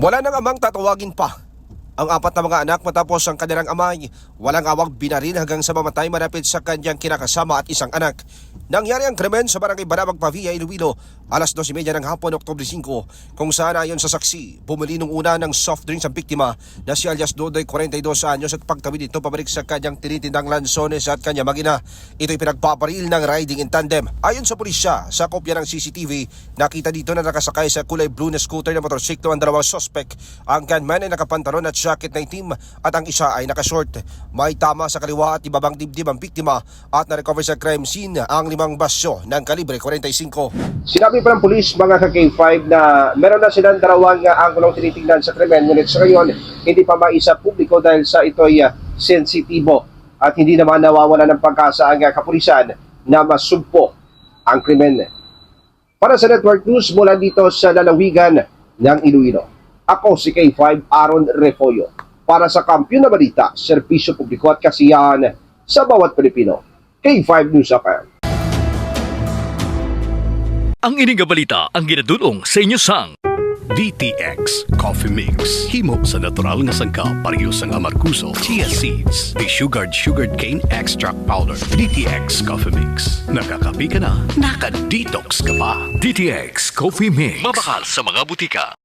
Wala nang amang tatawagin pa ang apat na mga anak matapos ang kanilang amay walang awang binaril hanggang sa mamatay malapit sa kanyang kinakasama at isang anak. Nangyari ang krimen sa Barangay Taculing, Iloilo, alas 12:30 ng hapon, Oktubre 5, kung saan ayon sa saksi, bumili nung una ng soft drinks ang biktima na si alias Dodoy, 42 anyos, at pagtawid nito pabalik sa kanyang tinitindang lansones at kanya magina. Ito'y pinagpaparil ng riding in tandem. Ayon sa pulisya, sa kopya ng CCTV, nakita dito na nakasakay sa kulay blue na scooter na motorsiklo ang dalawang suspect. Ang gunman ay nakapantalon at jacket na itim at ang isa ay nakashort. May tama sa kaliwa at ibabang dibdib ang biktima at na-recover sa crime scene ang 5 basyo ng kalibre 45. Sinabi pa ng pulis, mga ka-K5, na meron na silang dalawang angulong tinitingnan sa krimen, ngunit sa ngayon hindi pa maisa publiko dahil sa ito'y sensitibo at hindi naman nawawala ng pagkasa ang kapulisan na masugpo ang krimen. Para sa Network News mula dito sa Lalawigan ng Iloilo, ako si K5 Aaron Refollo para sa Kampiyon na Balita, Serbisyo Publiko at Kasiyahan sa bawat Pilipino. K5 News FM. Ang ining balita ang ginadulong sa inyo sang DTX Coffee Mix. Himo sa natural nga sangka pareho sang amarkuso, chia seeds, the sugared cane extract powder. DTX Coffee Mix. Nakakapi ka na, naka-detox ka pa. DTX Coffee Mix. Mabakal sa mga butika.